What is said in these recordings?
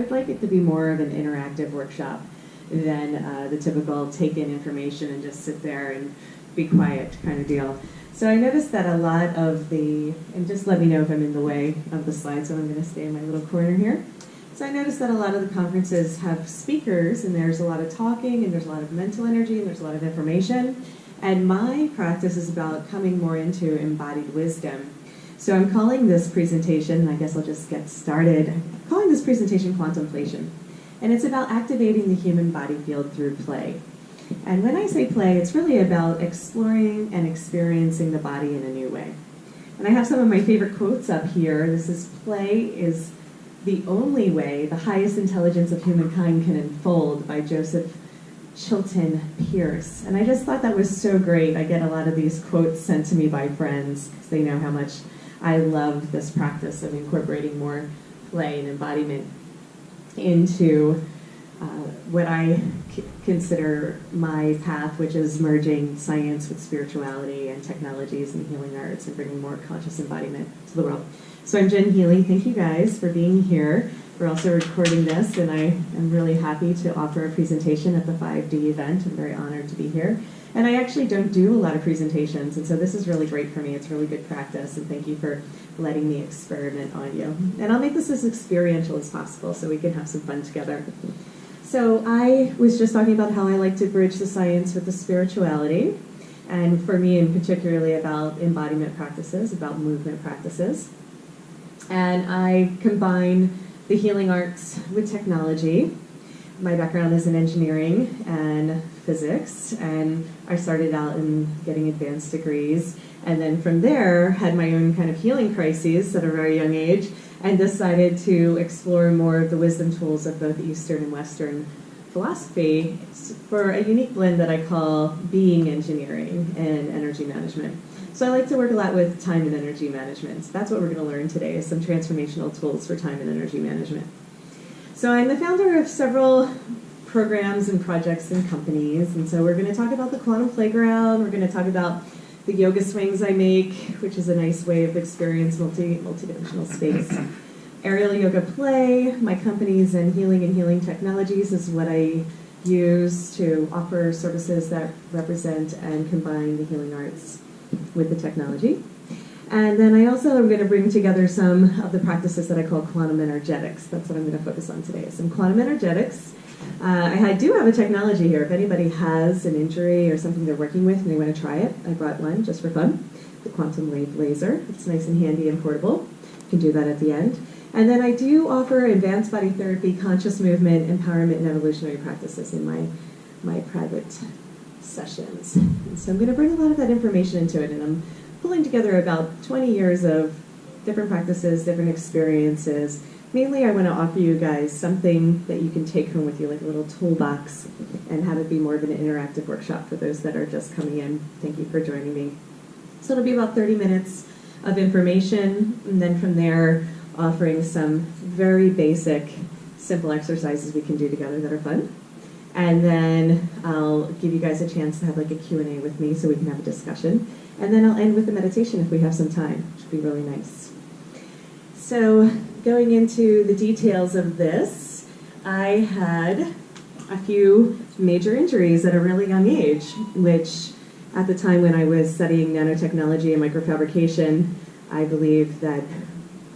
I'd like it to be more of an interactive workshop than the typical take in information and just sit there and be quiet kind of deal. So I noticed that a lot of and just let me know if I'm in the way of the slide, so I'm going to stay in my little corner here. So I noticed that a lot of the conferences have speakers, and there's a lot of talking, and there's a lot of mental energy, and there's a lot of information. And my practice is about coming more into embodied wisdom. So I'm calling this presentation, and I guess I'll just get started, I'm calling this presentation Quantum-playtion. And it's about activating the human body field through play. And when I say play, it's really about exploring and experiencing the body in a new way. And I have some of my favorite quotes up here. This is, "Play is the only way the highest intelligence of humankind can unfold," by Joseph Chilton Pierce. And I just thought that was so great. I get a lot of these quotes sent to me by friends because they know how much I love this practice of incorporating more play and embodiment into what I consider my path, which is merging science with spirituality and technologies and healing arts and bringing more conscious embodiment to the world. So I'm Jen Healy. Thank you guys for being here. We're also recording this, and I am really happy to offer a presentation at the 5D event. I'm very honored to be here. And I actually don't do a lot of presentations, and so this is really great for me. It's really good practice, and thank you for letting me experiment on you. And I'll make this as experiential as possible so we can have some fun together. So I was just talking about how I like to bridge the science with the spirituality, and for me in particularly about embodiment practices, about movement practices. And I combine the healing arts with technology. My background is in engineering and physics, and I started out in getting advanced degrees, and then from there had my own kind of healing crises at a very young age, and decided to explore more of the wisdom tools of both Eastern and Western philosophy for a unique blend that I call being engineering and energy management. So I like to work a lot with time and energy management. So that's what we're going to learn today, is some transformational tools for time and energy management. So I'm the founder of several programs and projects and companies, and so we're going to talk about the quantum playground. We're going to talk about the yoga swings I make, which is a nice way of experience multidimensional space. Aerial yoga play, my companies, and healing technologies is what I use to offer services that represent and combine the healing arts with the technology. And then I also am going to bring together some of the practices that I call quantum energetics. That's what I'm going to focus on today. Some quantum energetics. I do have a technology here. If anybody has an injury or something they're working with and they want to try it, I brought one just for fun, the quantum wave laser. It's nice and handy and portable. You can do that at the end. And then I do offer advanced body therapy, conscious movement, empowerment, and evolutionary practices in my private sessions. And so I'm going to bring a lot of that information into it, and I'm pulling together about 20 years of different practices, different experiences. Mainly I want to offer you guys something that you can take home with you, like a little toolbox, and have it be more of an interactive workshop for those that are just coming in. Thank you for joining me. So it'll be about 30 minutes of information, and then from there offering some very basic, simple exercises we can do together that are fun. And then I'll give you guys a chance to have like a Q&A with me so we can have a discussion. And then I'll end with a meditation if we have some time, which would be really nice. So going into the details of this, I had a few major injuries at a really young age, which at the time when I was studying nanotechnology and microfabrication, I believed that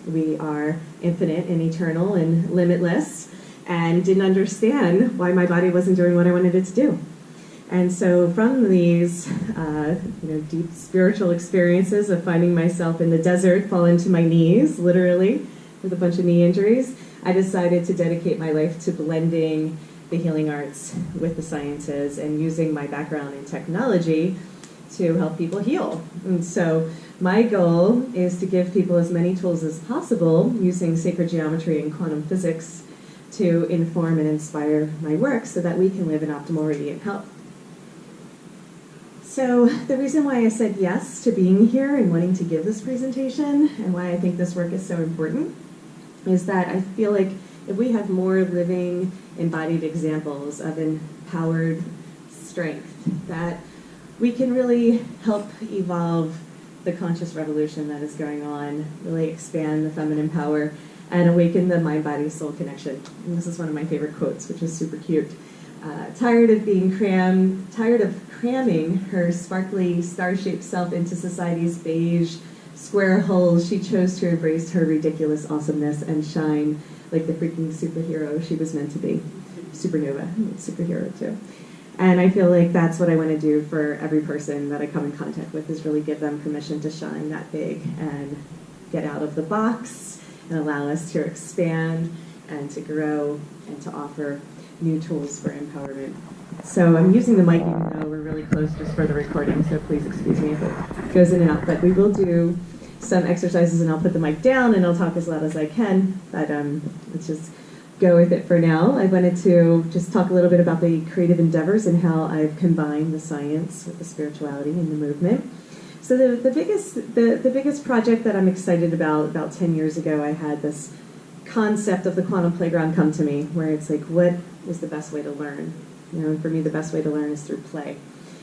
we are infinite and eternal and limitless, and didn't understand why my body wasn't doing what I wanted it to do. And so from these deep spiritual experiences of finding myself in the desert, falling to my knees, literally, with a bunch of knee injuries, I decided to dedicate my life to blending the healing arts with the sciences and using my background in technology to help people heal. And so my goal is to give people as many tools as possible using sacred geometry and quantum physics to inform and inspire my work so that we can live in optimal radiant health. So the reason why I said yes to being here and wanting to give this presentation, and why I think this work is so important, is that I feel like if we have more living, embodied examples of empowered strength, that we can really help evolve the conscious revolution that is going on, really expand the feminine power, and awaken the mind-body-soul connection. And this is one of my favorite quotes, which is super cute. Tired of cramming her sparkly, star-shaped self into society's beige, square holes, she chose to embrace her ridiculous awesomeness and shine like the freaking superhero she was meant to be. Supernova, superhero too. And I feel like that's what I want to do for every person that I come in contact with, is really give them permission to shine that big and get out of the box and allow us to expand and to grow and to offer new tools for empowerment. So I'm using the mic even though we're really close just for the recording, so please excuse me if it goes in and out. But we will do some exercises and I'll put the mic down and I'll talk as loud as I can. But let's just go with it for now. I wanted to just talk a little bit about the creative endeavors and how I've combined the science with the spirituality and the movement. So the biggest project that I'm excited about 10 years ago, I had this concept of the quantum playground come to me, where it's like, what is the best way to learn? You know, and for me, the best way to learn is through play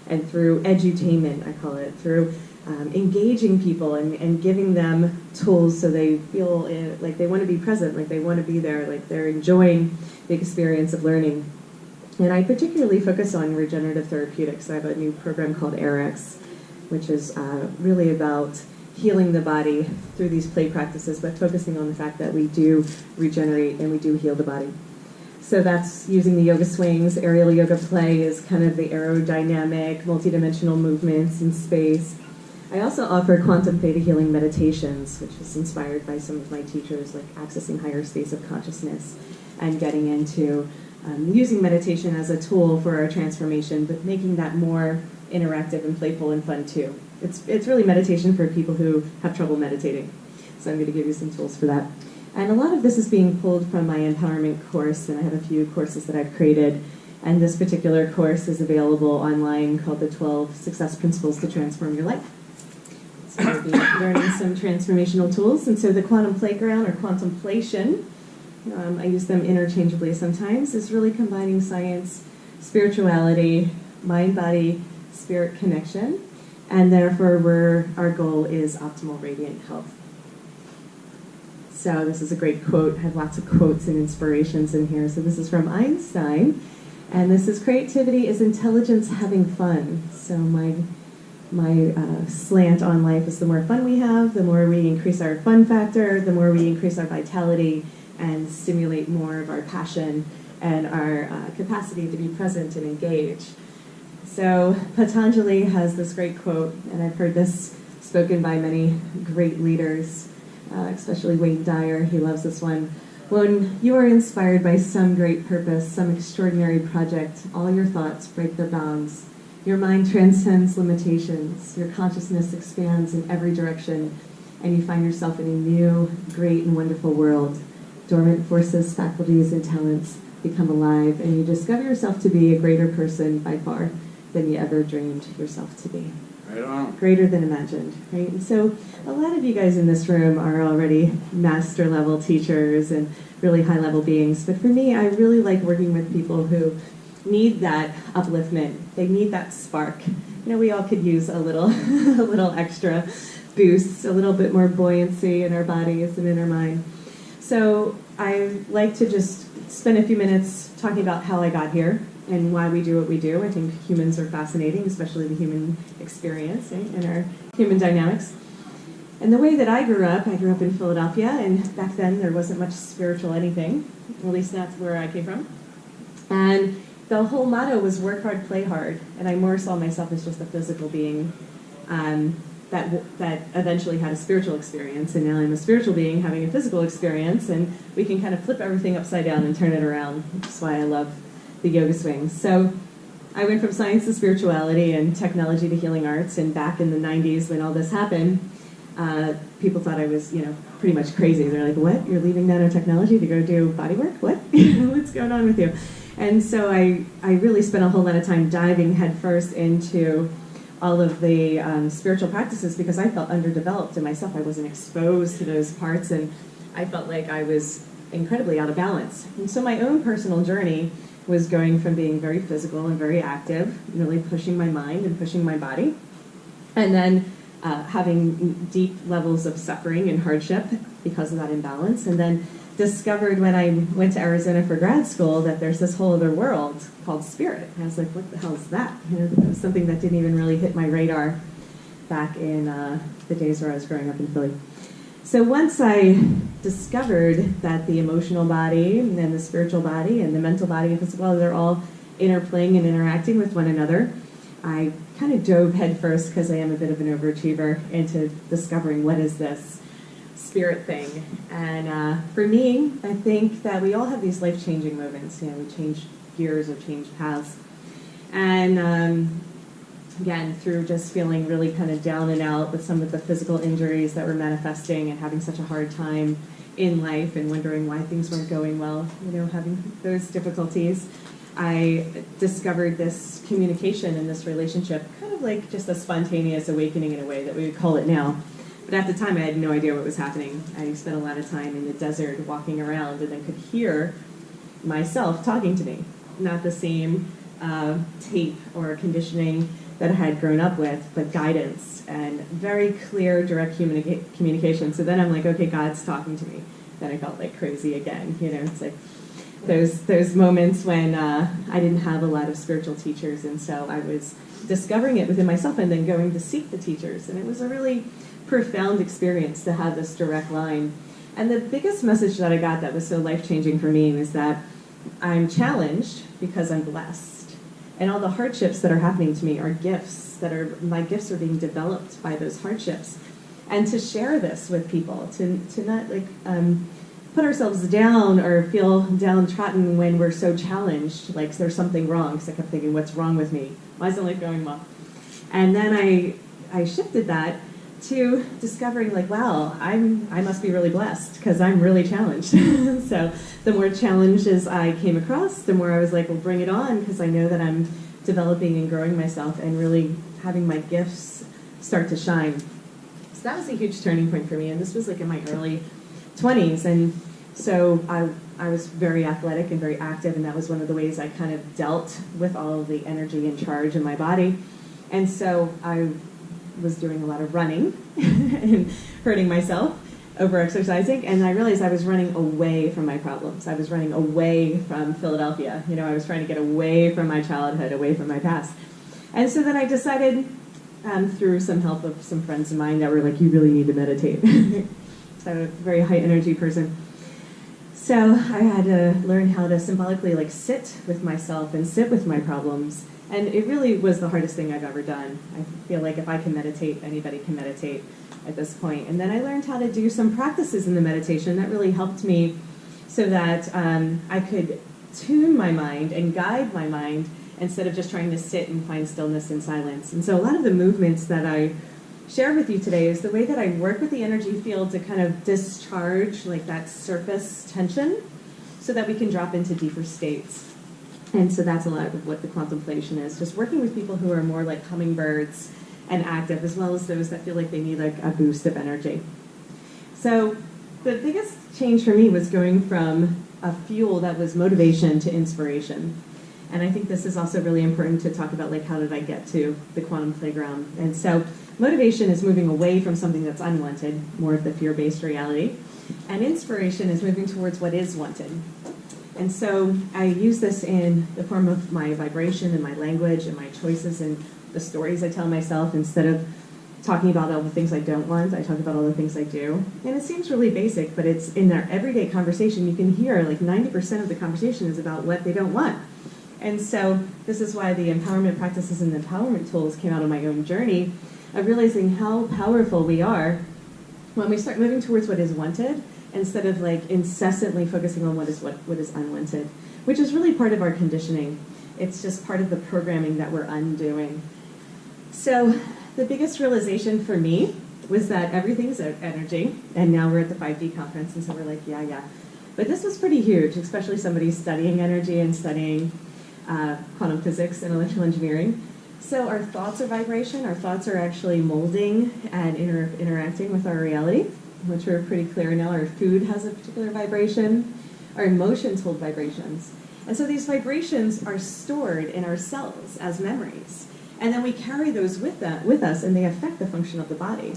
and through edutainment, I call it, through engaging people and giving them tools so they feel like they want to be present, like they want to be there, like they're enjoying the experience of learning. And I particularly focus on regenerative therapeutics. I have a new program called AirX, which is really about healing the body through these play practices, but focusing on the fact that we do regenerate and we do heal the body. So that's using the yoga swings. Aerial yoga play is kind of the aerodynamic, multidimensional movements in space. I also offer quantum theta healing meditations, which is inspired by some of my teachers, like accessing higher states of consciousness and getting into using meditation as a tool for our transformation, but making that more interactive and playful and fun too. It's really meditation for people who have trouble meditating. So I'm going to give you some tools for that. And a lot of this is being pulled from my empowerment course, and I have a few courses that I've created. And this particular course is available online, called the 12 Success Principles to Transform Your Life. So we'll be learning some transformational tools. And so the quantum playground, or Quantum-playtion, I use them interchangeably sometimes, is really combining science, spirituality, mind-body, spirit connection, and therefore our goal is optimal radiant health. So this is a great quote. I have lots of quotes and inspirations in here. So this is from Einstein, and this is, creativity is intelligence having fun. So my slant on life is, the more fun we have, the more we increase our fun factor, the more we increase our vitality and stimulate more of our passion and our capacity to be present and engage. So Patanjali has this great quote, and I've heard this spoken by many great leaders, especially Wayne Dyer. He loves this one. When you are inspired by some great purpose, some extraordinary project, all your thoughts break their bounds. Your mind transcends limitations. Your consciousness expands in every direction, and you find yourself in a new, great, and wonderful world. Dormant forces, faculties, and talents become alive, and you discover yourself to be a greater person by far than you ever dreamed yourself to be. Right on. Greater than imagined, right? And so a lot of you guys in this room are already master level teachers and really high level beings. But for me, I really like working with people who need that upliftment. They need that spark. You know, we all could use a little, a little extra boost, a little bit more buoyancy in our bodies and in our mind. So I like to just spend a few minutes talking about how I got here and why we do what we do. I think humans are fascinating, especially the human experience, right, and our human dynamics. And the way that I grew up in Philadelphia, and back then there wasn't much spiritual anything, at least that's where I came from. And the whole motto was work hard, play hard, and I more saw myself as just a physical being that eventually had a spiritual experience, and now I'm a spiritual being having a physical experience, and we can kind of flip everything upside down and turn it around, which is why I love the yoga swings. So I went from science to spirituality and technology to healing arts, and back in the 90s when all this happened, people thought I was, pretty much crazy. They're like, what? You're leaving nanotechnology to go do body work? What? What's going on with you? And so I really spent a whole lot of time diving headfirst into all of the spiritual practices because I felt underdeveloped in myself. I wasn't exposed to those parts, and I felt like I was incredibly out of balance. And so my own personal journey was going from being very physical and very active, really pushing my mind and pushing my body. And then having deep levels of suffering and hardship because of that imbalance, and then discovered when I went to Arizona for grad school that there's this whole other world called spirit. And I was like, what the hell is that? That was something that didn't even really hit my radar back in the days where I was growing up in Philly. So once I discovered that the emotional body and the spiritual body and the mental body and physical body, they're all interplaying and interacting with one another, I kind of dove headfirst, because I am a bit of an overachiever, into discovering what is this spirit thing. And for me, I think that we all have these life-changing moments. We change gears or change paths. And again, through just feeling really kind of down and out with some of the physical injuries that were manifesting and having such a hard time in life and wondering why things weren't going well, having those difficulties, I discovered this communication and this relationship, kind of like just a spontaneous awakening in a way that we would call it now. But at the time, I had no idea what was happening. I spent a lot of time in the desert walking around and then could hear myself talking to me. Not the same tape or conditioning that I had grown up with, but guidance and very clear, direct communication. So then I'm like, okay, God's talking to me. Then I felt like crazy again. It's like those moments when I didn't have a lot of spiritual teachers, and so I was discovering it within myself and then going to seek the teachers. And it was a really profound experience to have this direct line. And the biggest message that I got that was so life-changing for me was that I'm challenged because I'm blessed. And all the hardships that are happening to me are gifts my gifts are being developed by those hardships. And to share this with people, to not put ourselves down or feel downtrodden when we're so challenged, like there's something wrong. Because I kept thinking, what's wrong with me? Why isn't life going well? And then I shifted that to discovering, like, wow, I must be really blessed because I'm really challenged. So the more challenges I came across, the more I was like, well, bring it on, because I know that I'm developing and growing myself and really having my gifts start to shine. So that was a huge turning point for me, and this was like in my early 20s. And so I was very athletic and very active, and that was one of the ways I kind of dealt with all of the energy and charge in my body. And so I was doing a lot of running and hurting myself, over-exercising, and I realized I was running away from my problems. I was running away from Philadelphia. I was trying to get away from my childhood, away from my past. And so then I decided, through some help of some friends of mine that were like, you really need to meditate. So I'm a very high-energy person. So I had to learn how to symbolically sit with myself and sit with my problems. And it really was the hardest thing I've ever done. I feel like if I can meditate, anybody can meditate at this point. And then I learned how to do some practices in the meditation that really helped me so that I could tune my mind and guide my mind instead of just trying to sit and find stillness and silence. And so a lot of the movements that I share with you today is the way that I work with the energy field to kind of discharge that surface tension so that we can drop into deeper states. And so that's a lot of what the Quantum-playtion is, just working with people who are more like hummingbirds and active, as well as those that feel like they need a boost of energy. So the biggest change for me was going from a fuel that was motivation to inspiration. And I think this is also really important to talk about, how did I get to the quantum playground? And so motivation is moving away from something that's unwanted, more of the fear-based reality. And inspiration is moving towards what is wanted. And so I use this in the form of my vibration and my language and my choices and the stories I tell myself. Instead of talking about all the things I don't want, I talk about all the things I do. And it seems really basic, but it's in our everyday conversation. You can hear 90% of the conversation is about what they don't want. And so this is why the empowerment practices and the empowerment tools came out of my own journey of realizing how powerful we are when we start moving towards what is wanted, instead of incessantly focusing on what is unwanted, which is really part of our conditioning. It's just part of the programming that we're undoing. So the biggest realization for me was that everything's energy, and now we're at the 5D conference, and so we're like, yeah. But this was pretty huge, especially somebody studying energy and studying quantum physics and electrical engineering. So our thoughts are vibration. Our thoughts are actually molding and interacting with our reality, which are pretty clear now. Our food has a particular vibration. Our emotions hold vibrations. And so these vibrations are stored in our cells as memories. And then we carry those with us, and they affect the function of the body.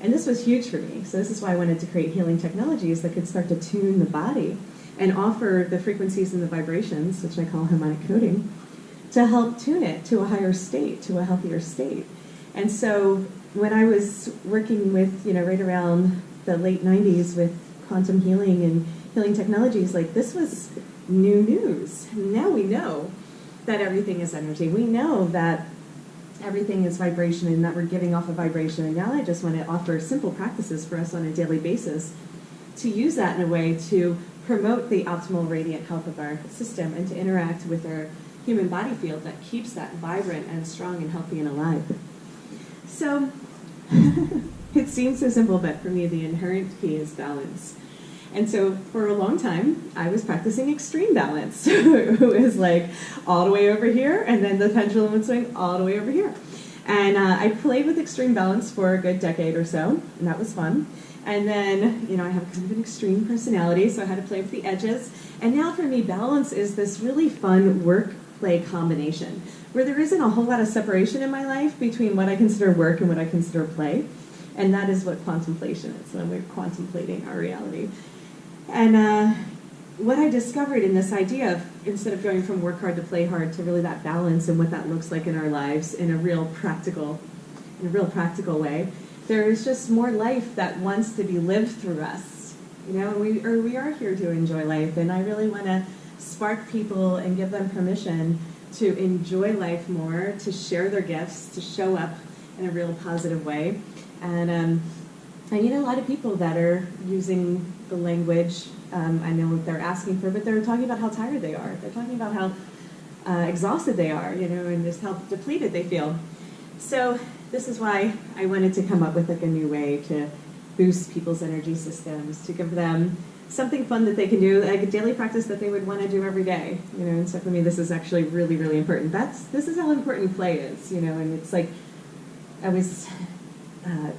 And this was huge for me. So this is why I wanted to create healing technologies that could start to tune the body and offer the frequencies and the vibrations, which I call harmonic coding, to help tune it to a higher state, to a healthier state. And so when I was working with, right around the late 90s with quantum healing and healing technologies, like this was new news. Now we know that everything is energy. We know that everything is vibration and that we're giving off a vibration. And now I just want to offer simple practices for us on a daily basis to use that in a way to promote the optimal radiant health of our system and to interact with our human body field that keeps that vibrant and strong and healthy and alive. So it seems so simple, but for me the inherent key is balance. And so for a long time, I was practicing extreme balance. It was like all the way over here, and then the pendulum would swing all the way over here. And I played with extreme balance for a good decade or so, and that was fun. And then, I have kind of an extreme personality, so I had to play with the edges. And now for me, balance is this really fun work-play combination, where there isn't a whole lot of separation in my life between what I consider work and what I consider play. And that is what Quantum-playtion is, when we're contemplating our reality. And what I discovered in this idea of, instead of going from work hard to play hard, to really that balance and what that looks like in our lives in a real practical way, there is just more life that wants to be lived through us. We are here to enjoy life, and I really want to spark people and give them permission to enjoy life more, to share their gifts, to show up in a real positive way. And I need a lot of people that are using the language I know what they're asking for, but they're talking about how tired they are. They're talking about how exhausted they are, and just how depleted they feel. So this is why I wanted to come up with a new way to boost people's energy systems, to give them something fun that they can do, like a daily practice that they would want to do every day. And so for me, this is actually really, really important. This is how important play is, and it's like, I was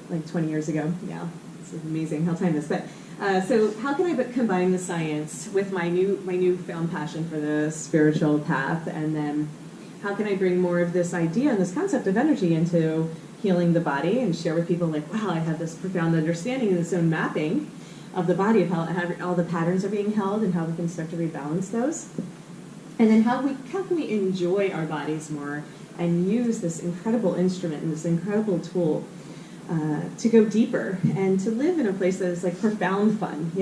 like 20 years ago. Yeah, it's amazing how time is. But so how can I combine the science with my newfound passion for the spiritual path, and then how can I bring more of this idea and this concept of energy into healing the body and share with people like, wow, I have this profound understanding and this own mapping of the body, of how all the patterns are being held and how we can start to rebalance those. And then how can we enjoy our bodies more and use this incredible instrument and this incredible tool to go deeper and to live in a place that is like profound fun.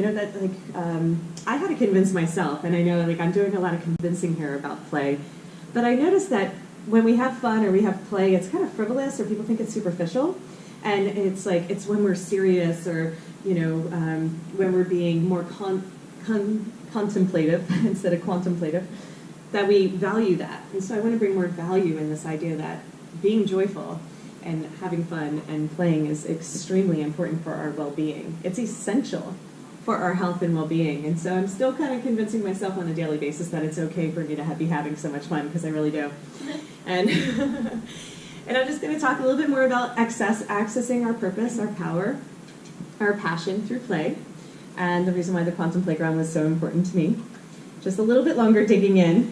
I had to convince myself, and I know I'm doing a lot of convincing here about play, but I noticed that when we have fun or we have play, it's kind of frivolous, or people think it's superficial, and it's like it's when we're serious, or when we're being more contemplative instead of contemplative, that we value that. And so I want to bring more value in this idea that being joyful and having fun and playing is extremely important for our well-being. It's essential for our health and well-being. And so I'm still kind of convincing myself on a daily basis that it's okay for me to be having so much fun, because I really do. And and I'm just going to talk a little bit more about accessing our purpose, our power, our passion through play, and the reason why the Quantum Playground was so important to me. Just a little bit longer digging in.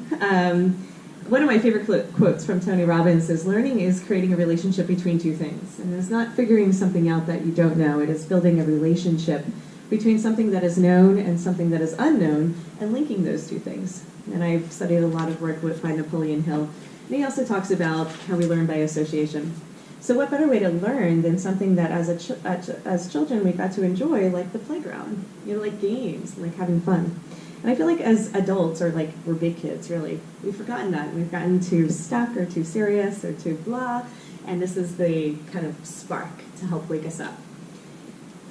One of my favorite quotes from Tony Robbins is, learning is creating a relationship between two things. And it's not figuring something out that you don't know. It is building a relationship between something that is known and something that is unknown, and linking those two things. And I've studied a lot of work by Napoleon Hill. And he also talks about how we learn by association. So what better way to learn than something that as children we got to enjoy, like the playground, like games, like having fun. And I feel like as adults, or like we're big kids, really, we've forgotten that. We've gotten too stuck or too serious or too blah, and this is the kind of spark to help wake us up.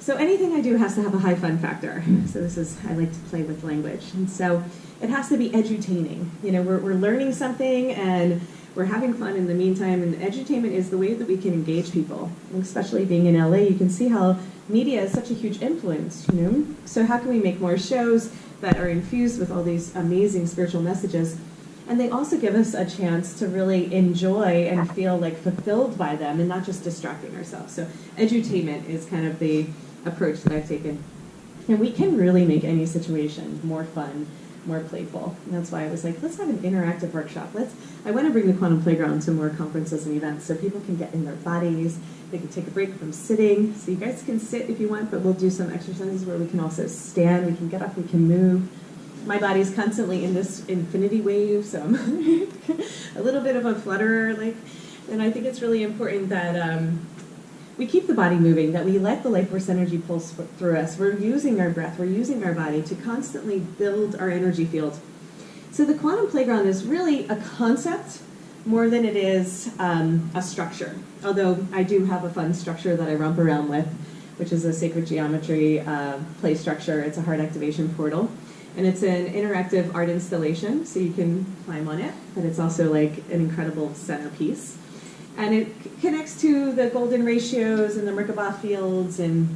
So anything I do has to have a high fun factor. So I like to play with language. And so it has to be edutaining. We're learning something and we're having fun in the meantime, and edutainment is the way that we can engage people. And especially being in LA, you can see how media is such a huge influence, So how can we make more shows that are infused with all these amazing spiritual messages? And they also give us a chance to really enjoy and feel like fulfilled by them, and not just distracting ourselves. So edutainment is kind of the approach that I've taken. And we can really make any situation more fun more playful. And that's why I was like, let's have an interactive workshop. I want to bring the Quantum Playground to more conferences and events so people can get in their bodies. They can take a break from sitting. So you guys can sit if you want, but we'll do some exercises where we can also stand. We can get up, we can move. My body's constantly in this infinity wave, so I'm a little bit of a flutterer. And I think it's really important that we keep the body moving, that we let the life force energy pulse through us. We're using our breath, we're using our body to constantly build our energy field. So the Quantum Playground is really a concept more than it is a structure. Although I do have a fun structure that I romp around with, which is a sacred geometry play structure. It's a heart activation portal. And it's an interactive art installation, so you can climb on it, but it's also like an incredible centerpiece. And it connects to the golden ratios and the Merkaba fields and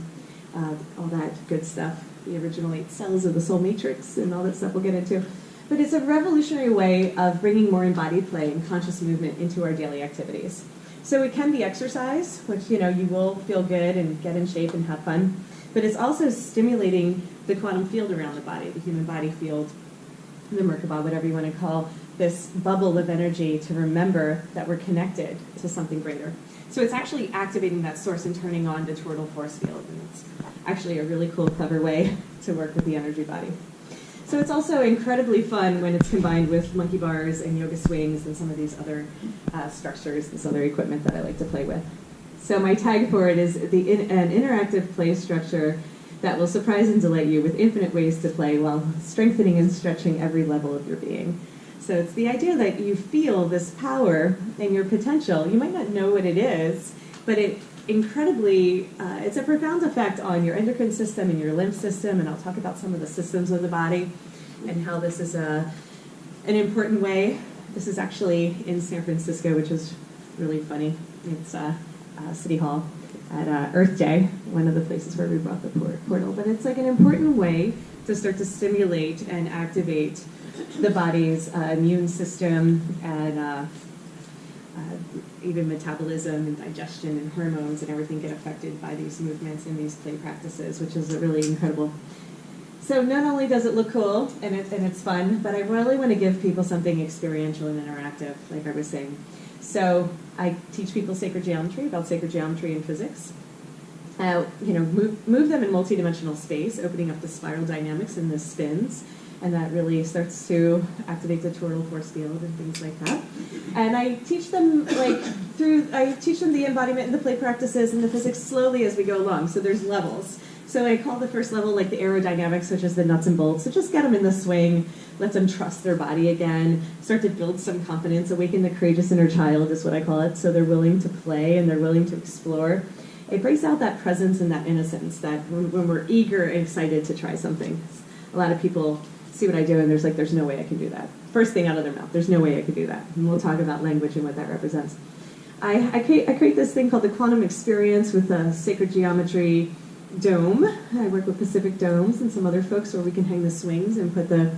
all that good stuff, the original 8 cells of the soul matrix and all that stuff we'll get into. But it's a revolutionary way of bringing more embodied play and conscious movement into our daily activities. So it can be exercise, which, you will feel good and get in shape and have fun. But it's also stimulating the quantum field around the body, the human body field, the Merkaba, whatever you want to call this bubble of energy, to remember that we're connected to something greater. So it's actually activating that source and turning on the toroidal force field. And it's actually a really cool, clever way to work with the energy body. So it's also incredibly fun when it's combined with monkey bars and yoga swings and some of these other structures, this other equipment that I like to play with. So my tag for it is an interactive play structure that will surprise and delight you with infinite ways to play while strengthening and stretching every level of your being. So it's the idea that you feel this power and your potential. You might not know what it is, but it's a profound effect on your endocrine system and your lymph system, and I'll talk about some of the systems of the body and how this is an important way. This is actually in San Francisco, which is really funny. It's City Hall at Earth Day, one of the places where we brought the portal. But it's like an important way to start to stimulate and activate the body's immune system and even metabolism and digestion and hormones and everything get affected by these movements and these play practices, which is really incredible. So not only does it look cool and it's fun, but I really want to give people something experiential and interactive, like I was saying. So I teach people sacred geometry, about sacred geometry and physics. Move them in multidimensional space, opening up the spiral dynamics and the spins, and that really starts to activate the toroidal force field and things like that. And I teach them the embodiment and the play practices and the physics slowly as we go along. So there's levels. So I call the first level like the aerodynamics, which is the nuts and bolts. So just get them in the swing, let them trust their body again, start to build some confidence, awaken the courageous inner child is what I call it. So they're willing to play and they're willing to explore. It brings out that presence and that innocence that when we're eager and excited to try something. A lot of people see what I do and there's no way I can do that. First thing out of their mouth, there's no way I could do that. And we'll talk about language and what that represents. I create this thing called the Quantum Experience with a sacred geometry dome. I work with Pacific Domes and some other folks where we can hang the swings and put the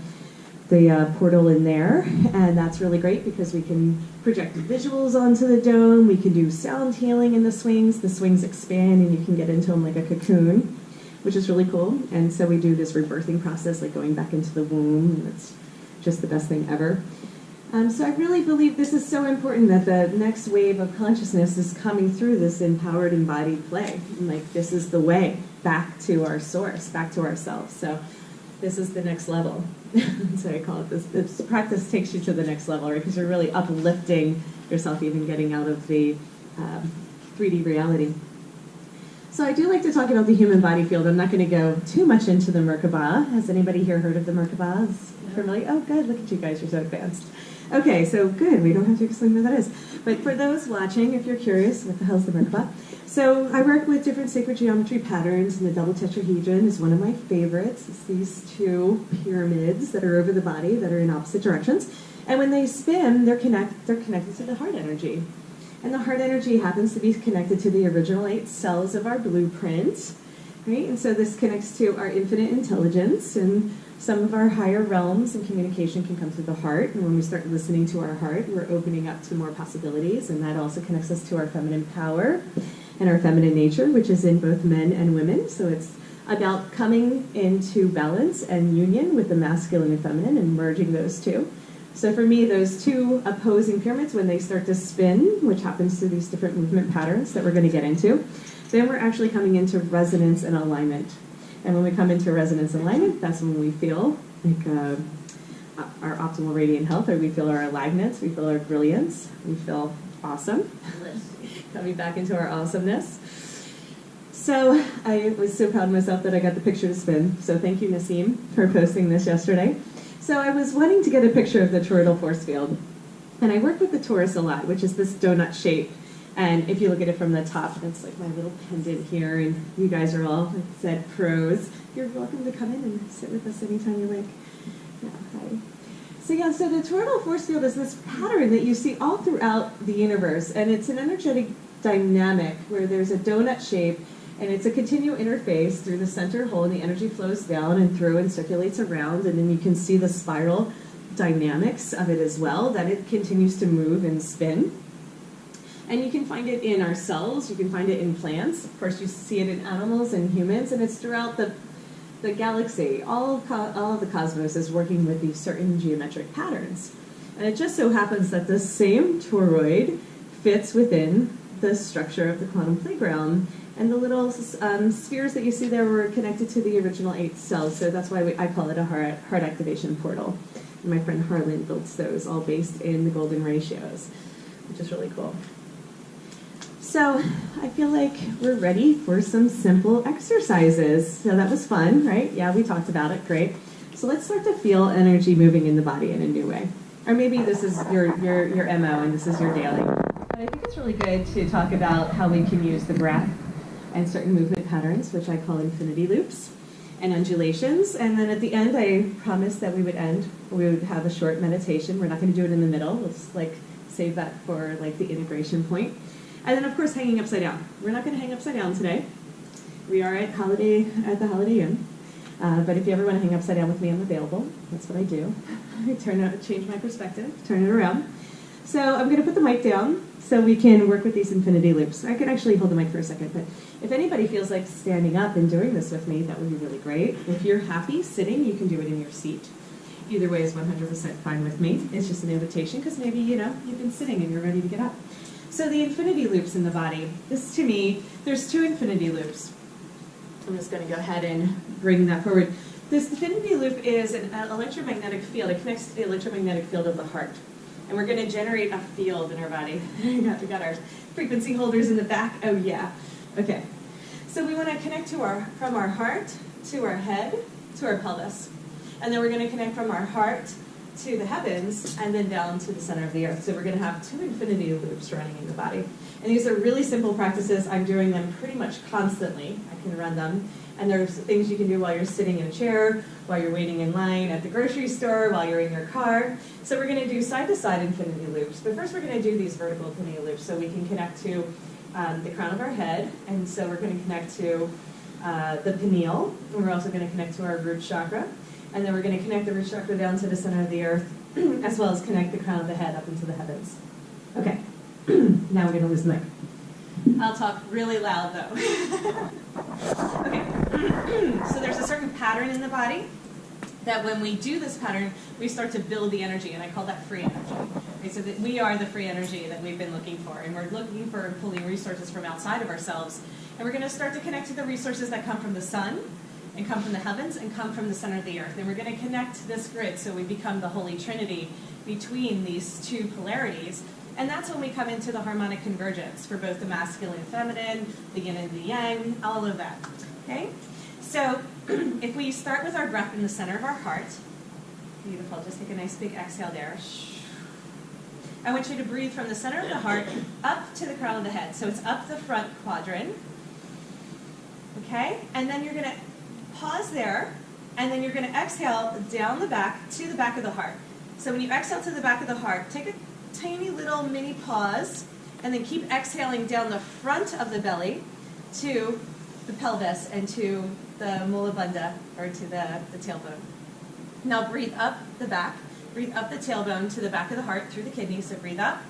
portal in there, and that's really great because we can project visuals onto the dome. We can do sound healing in the swings. The swings expand and you can get into them like a cocoon, which is really cool. And so we do this rebirthing process, like going back into the womb, and it's just the best thing ever. So I really believe this is so important that the next wave of consciousness is coming through this empowered embodied play. And like this is the way back to our source, back to ourselves. So this is the next level. So I call it this practice takes you to the next level, right? Because you're really uplifting yourself, even getting out of the 3D reality. So I do like to talk about the human body field. I'm not going to go too much into the Merkaba. Has anybody here heard of the Merkaba? Is familiar? Oh, good. Look at you guys. You're so advanced. Okay, so good. We don't have to explain what that is. But for those watching, if you're curious, what the hell is the Merkaba? So I work with different sacred geometry patterns, and the double tetrahedron is one of my favorites. It's these two pyramids that are over the body that are in opposite directions. And when they spin, they're connected to the heart energy. And the heart energy happens to be connected to the original 8 cells of our blueprint, right? And so this connects to our infinite intelligence, and some of our higher realms and communication can come through the heart. And when we start listening to our heart, we're opening up to more possibilities, and that also connects us to our feminine power and our feminine nature, which is in both men and women. So it's about coming into balance and union with the masculine and feminine and merging those two. So for me, those two opposing pyramids, when they start to spin, which happens through these different movement patterns that we're going to get into, then we're actually coming into resonance and alignment. And when we come into resonance and alignment, that's when we feel like our optimal radiant health, or we feel our aliveness, we feel our brilliance, we feel awesome. Coming back into our awesomeness. So I was so proud of myself that I got the picture to spin. So thank you, Nassim, for posting this yesterday. So I was wanting to get a picture of the toroidal force field. And I work with the torus a lot, which is this donut shape. And if you look at it from the top, it's like my little pendant here. And you guys are all, like I said, pros. You're welcome to come in and sit with us anytime you like. Yeah, hi. So the toroidal force field is this pattern that you see all throughout the universe. And it's an energetic dynamic where there's a donut shape. And it's a continual interface through the center hole, and the energy flows down and through and circulates around, and then you can see the spiral dynamics of it as well, that it continues to move and spin. And you can find it in our cells, you can find it in plants, of course you see it in animals and humans, and it's throughout the galaxy. All of the cosmos is working with these certain geometric patterns. And it just so happens that the same toroid fits within the structure of the quantum playground. And the little spheres that you see there were connected to the original 8 cells, so that's why I call it a heart activation portal. And my friend Harlan builds those, all based in the golden ratios, which is really cool. So I feel like we're ready for some simple exercises. So that was fun, right? Yeah, we talked about it, great. So let's start to feel energy moving in the body in a new way. Or maybe this is your MO and this is your daily. But I think it's really good to talk about how we can use the breath and certain movement patterns, which I call infinity loops and undulations. And then at the end, I promised that we would have a short meditation. We're not going to do it in the middle. Let's save that for the integration point. And then of course, hanging upside down. We're not going to hang upside down today. We are at the Holiday Inn. But if you ever want to hang upside down with me, I'm available. That's what I do. I change my perspective, turn it around. So I'm going to put the mic down so we can work with these infinity loops. I could actually hold the mic for a second, but if anybody feels like standing up and doing this with me, that would be really great. If you're happy sitting, you can do it in your seat. Either way is 100% fine with me. It's just an invitation because maybe, you've been sitting and you're ready to get up. So the infinity loops in the body. This, to me, there's 2 infinity loops. I'm just going to go ahead and bring that forward. This infinity loop is an electromagnetic field. It connects to the electromagnetic field of the heart. And we're going to generate a field in our body. We got our frequency holders in the back. Oh, yeah. Okay. So we want to connect from our heart to our head to our pelvis. And then we're going to connect from our heart to the heavens and then down to the center of the earth. So we're going to have 2 infinity loops running in the body. And these are really simple practices. I'm doing them pretty much constantly. I can run them. And there's things you can do while you're sitting in a chair, while you're waiting in line at the grocery store, while you're in your car. So we're going to do side-to-side infinity loops. But first we're going to do these vertical infinity loops so we can connect to the crown of our head. And so we're going to connect to the pineal. And we're also going to connect to our root chakra. And then we're going to connect the root chakra down to the center of the earth, as well as connect the crown of the head up into the heavens. Okay, now we're going to lose the mic. I'll talk really loud, though. Okay, so there's a certain pattern in the body that when we do this pattern, we start to build the energy, and I call that free energy. Okay, so that we are the free energy that we've been looking for, and we're looking for pulling resources from outside of ourselves. And we're going to start to connect to the resources that come from the sun, and come from the heavens, and come from the center of the earth. And we're going to connect this grid so we become the Holy Trinity between these 2 polarities. And that's when we come into the harmonic convergence for both the masculine and feminine, the yin and the yang, all of that. Okay? So if we start with our breath in the center of our heart, beautiful, just take a nice big exhale there. I want you to breathe from the center of the heart up to the crown of the head. So it's up the front quadrant. Okay? And then you're going to pause there, and then you're going to exhale down the back to the back of the heart. So when you exhale to the back of the heart, take a tiny little mini pause, and then keep exhaling down the front of the belly to the pelvis and to the mula bandha, or to the tailbone. Now breathe up the back, breathe up the tailbone to the back of the heart through the kidneys. So breathe up,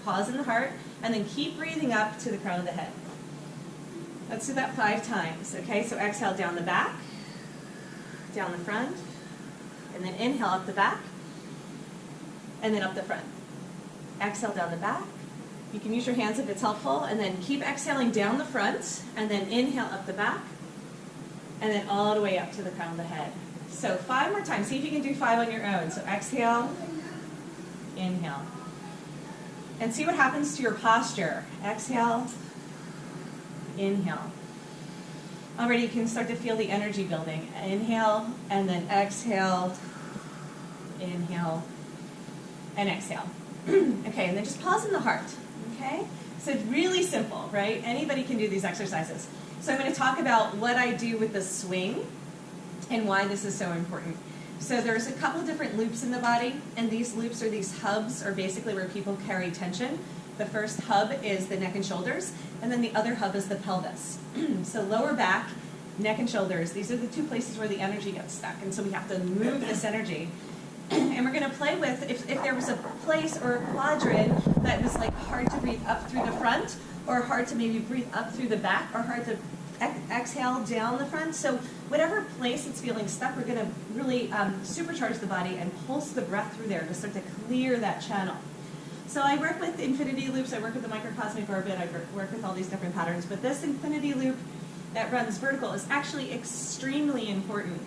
pause in the heart, and then keep breathing up to the crown of the head. Let's do that 5 times, okay? So exhale down the back, down the front, and then inhale up the back, and then up the front. Exhale down the back. You can use your hands if it's helpful, and then keep exhaling down the front, and then inhale up the back, and then all the way up to the crown of the head. So 5 more times. See if you can do 5 on your own. So exhale, inhale. And see what happens to your posture. Exhale, inhale. Already you can start to feel the energy building. Inhale, and then exhale, inhale, and exhale. Okay, and then just pause in the heart. Okay? So it's really simple, right? Anybody can do these exercises. So I'm going to talk about what I do with the swing and why this is so important. So there's a couple different loops in the body, and these loops or these hubs are basically where people carry tension. The first hub is the neck and shoulders, and then the other hub is the pelvis. So lower back, neck and shoulders, these are the 2 places where the energy gets stuck, and so we have to move this energy. And we're going to play with, if there was a place or a quadrant that was like hard to breathe up through the front, or hard to maybe breathe up through the back, or hard to exhale down the front. So whatever place it's feeling stuck, we're going to really supercharge the body and pulse the breath through there to start to clear that channel. So I work with infinity loops, I work with the microcosmic orbit, I work with all these different patterns, but this infinity loop that runs vertical is actually extremely important.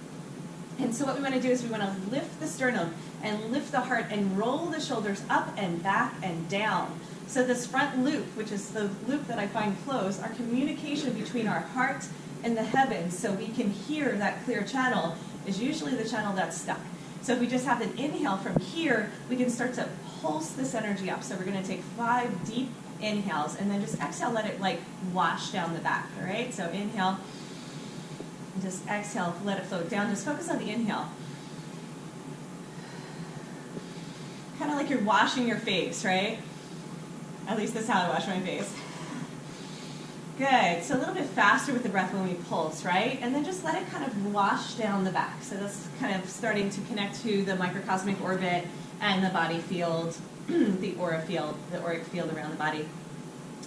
And so what we want to do is we want to lift the sternum and lift the heart and roll the shoulders up and back and down. So this front loop, which is the loop that I find closed, our communication between our heart and the heavens, so we can hear that clear channel, is usually the channel that's stuck. So if we just have an inhale from here, we can start to pulse this energy up. So we're going to take 5 deep inhales, and then just exhale, let it like wash down the back, all right? So inhale, and just exhale, let it float down. Just focus on the inhale. Kind of like you're washing your face, right? At least that's how I wash my face. Good. So a little bit faster with the breath when we pulse, right? And then just let it kind of wash down the back. So that's kind of starting to connect to the microcosmic orbit and the body field, the aura field, the auric field around the body.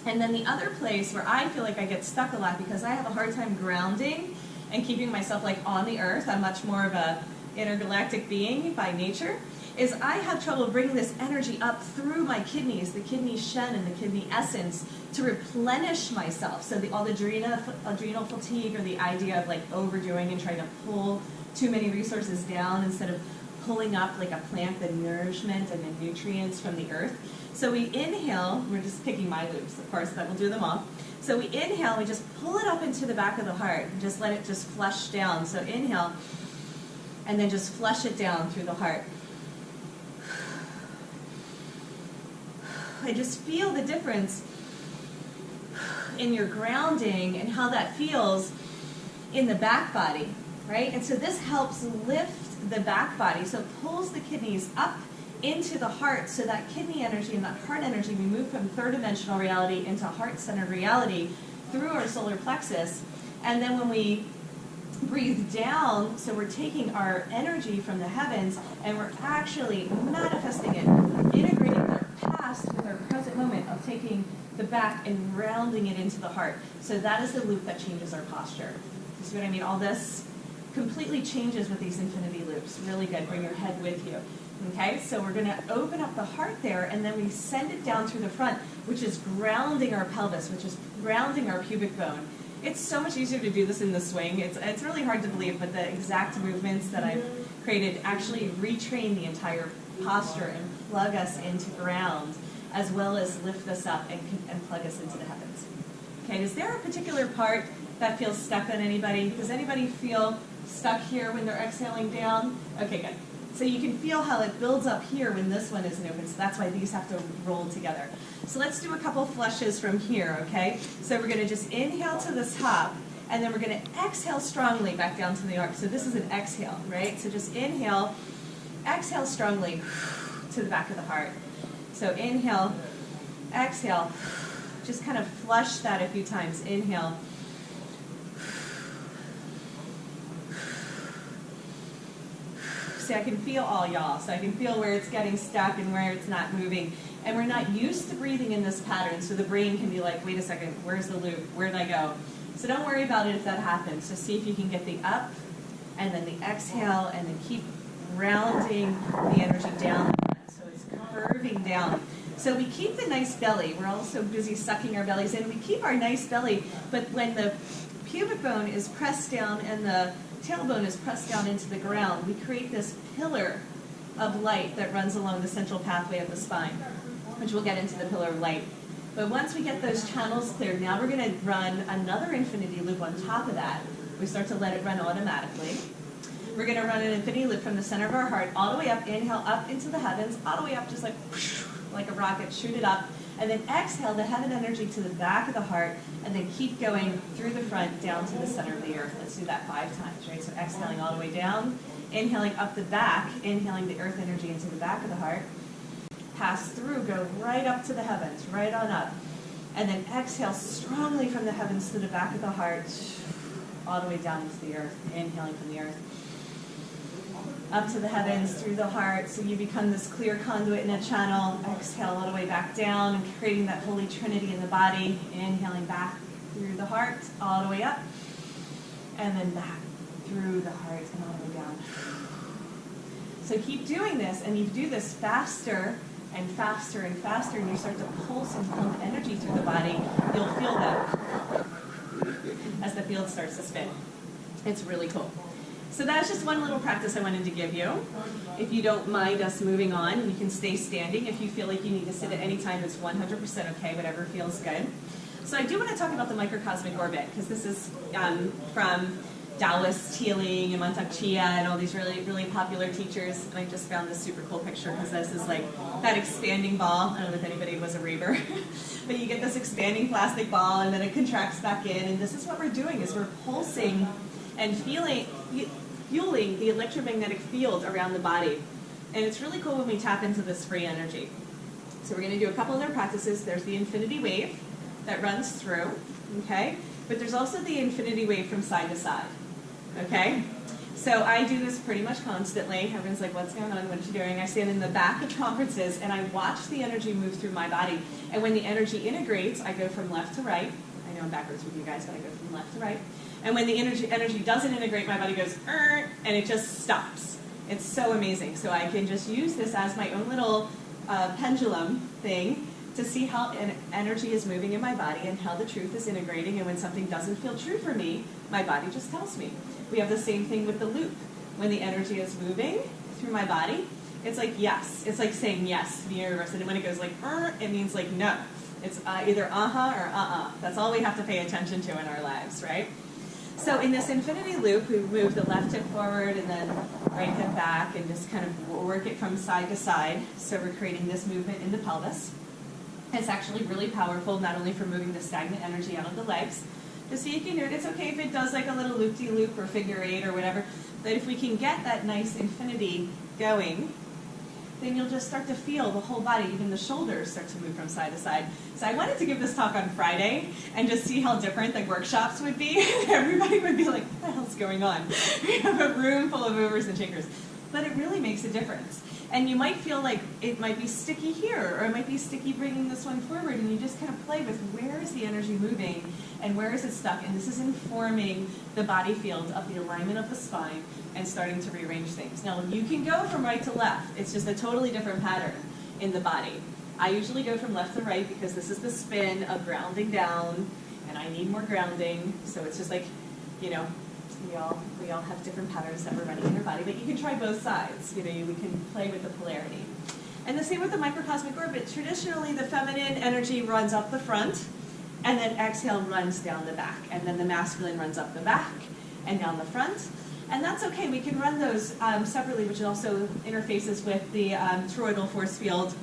And then the other place where I feel like I get stuck a lot because I have a hard time grounding and keeping myself like on the earth, I'm much more of a intergalactic being by nature, is I have trouble bringing this energy up through my kidneys, the kidney shen and the kidney essence, to replenish myself. So all the adrenal fatigue, or the idea of like overdoing and trying to pull too many resources down instead of pulling up like a plant the nourishment and the nutrients from the earth. So we inhale, we're just picking my loops, of course, but we'll do them all. So we inhale, we just pull it up into the back of the heart, and just let it just flush down. So inhale, and then just flush it down through the heart. I just feel the difference in your grounding and how that feels in the back body, right? And so this helps lift the back body. So it pulls the kidneys up into the heart, so that kidney energy and that heart energy, we move from third dimensional reality into heart-centered reality through our solar plexus. And then when we breathe down, so we're taking our energy from the heavens and we're actually manifesting it, integrating our past with our present moment of taking the back and rounding it into the heart. So that is the loop that changes our posture. You see what I mean? All this completely changes with these infinity loops. Really good. Bring your head with you. Okay, so we're going to open up the heart there, and then we send it down through the front, which is grounding our pelvis, which is grounding our pubic bone. It's so much easier to do this in the swing. It's really hard to believe, but the exact movements that I've created actually retrain the entire posture and plug us into ground, as well as lift us up and plug us into the heavens. Okay, is there a particular part that feels stuck on anybody? Does anybody feel stuck here when they're exhaling down? Okay, good. So you can feel how it builds up here when this one isn't open, so that's why these have to roll together. So let's do a couple flushes from here, okay? So we're going to just inhale to the top, and then we're going to exhale strongly back down to the arc. So this is an exhale, right? So just inhale, exhale strongly to the back of the heart. So inhale, exhale, just kind of flush that a few times. Inhale. See, I can feel all y'all. So I can feel where it's getting stuck and where it's not moving. And we're not used to breathing in this pattern, so the brain can be like, wait a second, where's the loop? Where did I go? So don't worry about it if that happens. Just see if you can get the up and then the exhale, and then keep rounding the energy down. So it's curving down. So we keep the nice belly. We're all so busy sucking our bellies in. We keep our nice belly, but when the pubic bone is pressed down and the tailbone is pressed down into the ground, we create this pillar of light that runs along the central pathway of the spine, which we'll get into the pillar of light. But once we get those channels cleared, now we're going to run another infinity loop on top of that. We start to let it run automatically. We're going to run an infinity loop from the center of our heart all the way up, inhale up into the heavens, all the way up just like a rocket, shoot it up, and then exhale the heaven energy to the back of the heart, and then keep going through the front down to the center of the earth. Let's do that 5 times, right? So exhaling all the way down, inhaling up the back, inhaling the earth energy into the back of the heart, pass through, go right up to the heavens, right on up, and then exhale strongly from the heavens to the back of the heart, all the way down into the earth, inhaling from the earth, up to the heavens, through the heart, so you become this clear conduit in a channel. Exhale all the way back down, and creating that Holy Trinity in the body, inhaling back through the heart, all the way up, and then back through the heart and all the way down. So keep doing this, and you do this faster and faster and faster, and you start to pulse and pump energy through the body. You'll feel that as the field starts to spin. It's really cool. So that's just one little practice I wanted to give you. If you don't mind us moving on, you can stay standing. If you feel like you need to sit at any time, it's 100% okay, whatever feels good. So I do want to talk about the microcosmic orbit, because this is from Taoist healing and Mantak Chia and all these really, really popular teachers. And I just found this super cool picture, because this is like that expanding ball. I don't know if anybody was a raver, but you get this expanding plastic ball, and then it contracts back in. And this is what we're doing, is we're pulsing and fueling the electromagnetic field around the body. And it's really cool when we tap into this free energy. So we're going to do a couple other practices. There's the infinity wave that runs through, okay? But there's also the infinity wave from side to side, okay? So I do this pretty much constantly. Everyone's like, what's going on? What are you doing? I stand in the back of conferences, and I watch the energy move through my body. And when the energy integrates, I go from left to right. I know I'm backwards with you guys, but I go from left to right. And when the energy doesn't integrate, my body goes, and it just stops. It's so amazing. So I can just use this as my own little pendulum thing to see how energy is moving in my body and how the truth is integrating. And when something doesn't feel true for me, my body just tells me. We have the same thing with the loop. When the energy is moving through my body, it's like yes. It's like saying yes to the universe. And when it goes like, it means like no. It's either uh-huh or That's all we have to pay attention to in our lives, right? So in this infinity loop, we move the left hip forward and then right hip back, and just kind of work it from side to side. So we're creating this movement in the pelvis. It's actually really powerful, not only for moving the stagnant energy out of the legs. Just so you can do it. It's okay if it does like a little loop-de-loop or figure 8 or whatever. But if we can get that nice infinity going, then you'll just start to feel the whole body, even the shoulders start to move from side to side. So I wanted to give this talk on Friday and just see how different the workshops would be. Everybody would be like, what the hell's going on? We have a room full of movers and shakers. But it really makes a difference. And you might feel like it might be sticky here, or it might be sticky bringing this one forward, and you just kind of play with where is the energy moving and where is it stuck. And this is informing the body field of the alignment of the spine and starting to rearrange things. Now, you can go from right to left. It's just a totally different pattern in the body. I usually go from left to right because this is the spin of grounding down, and I need more grounding. So it's just like, you know, we all have different patterns that we're running in our body, but you can try both sides. You know, we can play with the polarity. And the same with the microcosmic orbit. Traditionally, the feminine energy runs up the front, and then exhale runs down the back, and then the masculine runs up the back and down the front. And that's okay. We can run those separately, which also interfaces with the toroidal force field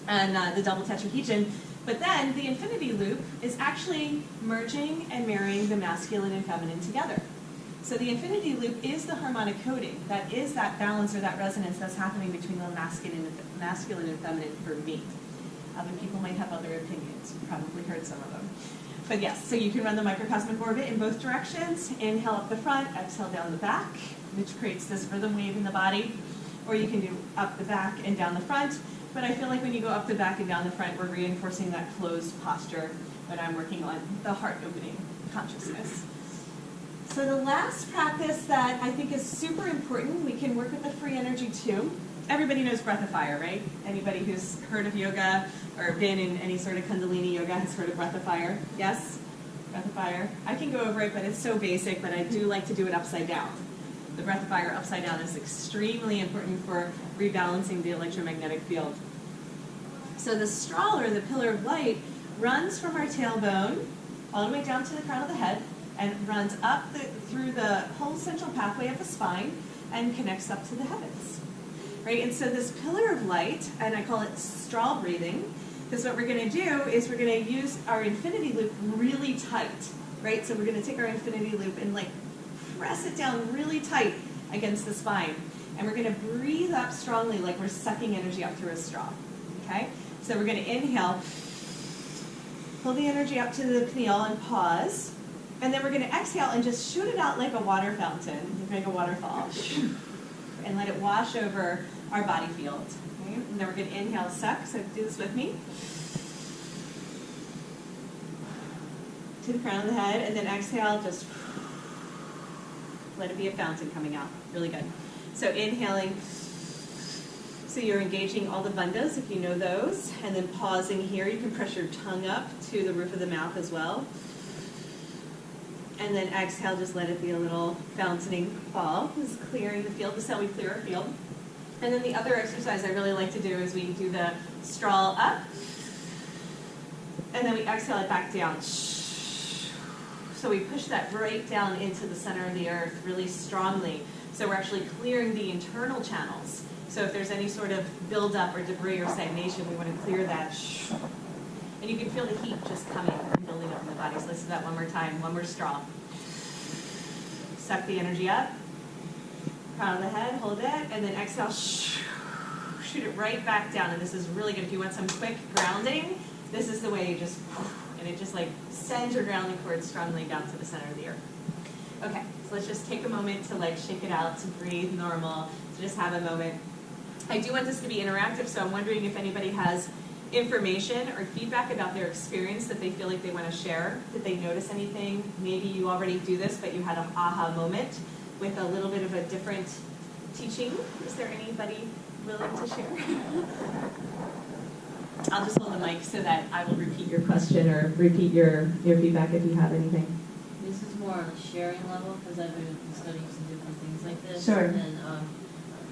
and the double tetrahedron. But then the infinity loop is actually merging and marrying the masculine and feminine together. So the infinity loop is the harmonic coding. That is that balance or that resonance that's happening between the masculine and feminine for me. Other people might have other opinions. You've probably heard some of them. But yes, so you can run the microcosmic orbit in both directions. Inhale up the front, exhale down the back, which creates this rhythm wave in the body. Or you can do up the back and down the front. But I feel like when you go up the back and down the front, we're reinforcing that closed posture when I'm working on the heart opening consciousness. So the last practice that I think is super important, we can work with the free energy too. Everybody knows breath of fire, right? Anybody who's heard of yoga or been in any sort of Kundalini yoga has heard of breath of fire? Yes? Breath of fire. I can go over it, but it's so basic, but I do like to do it upside down. The breath of fire upside down is extremely important for rebalancing the electromagnetic field. So the straw, or the pillar of light, runs from our tailbone all the way down to the crown of the head and runs up through the whole central pathway of the spine and connects up to the heavens. Right? And so this pillar of light, and I call it straw breathing, because what we're going to do is we're going to use our infinity loop really tight. Right? So we're going to take our infinity loop and like press it down really tight against the spine. And we're going to breathe up strongly like we're sucking energy up through a straw. Okay? So we're going to inhale, pull the energy up to the pineal and pause. And then we're going to exhale and just shoot it out like a water fountain, like a waterfall. And let it wash over our body field. Okay? And then we're going to inhale, suck. So do this with me. To the crown of the head. And then exhale, just let it be a fountain coming out. Really good. So inhaling. So you're engaging all the bandhas, if you know those. And then pausing here. You can press your tongue up to the roof of the mouth as well. And then exhale, just let it be a little fountaining fall. This is clearing the field. This is how we clear our field. And then the other exercise I really like to do is we do the straw up. And then we exhale it back down. So we push that right down into the center of the earth really strongly. So we're actually clearing the internal channels. So if there's any sort of buildup or debris or stagnation, we want to clear that. And you can feel the heat just coming and building up in the body. So let's do that one more time. One more straw. Suck the energy up. Crown of the head, hold it. And then exhale, shoot it right back down. And this is really good. If you want some quick grounding, this is the way you just, and it just like sends your grounding cord strongly down to the center of the earth. Okay, so let's just take a moment to like shake it out, to breathe normal, to just have a moment. I do want this to be interactive, so I'm wondering if anybody has information or feedback about their experience that they feel like they want to share. Did they notice anything? Maybe you already do this, but you had an aha moment with a little bit of a different teaching. Is there anybody willing to share? I'll just hold the mic so that I will repeat your question or repeat your feedback if you have anything. This is more on a sharing level because I've been studying some different things like this. Sure. And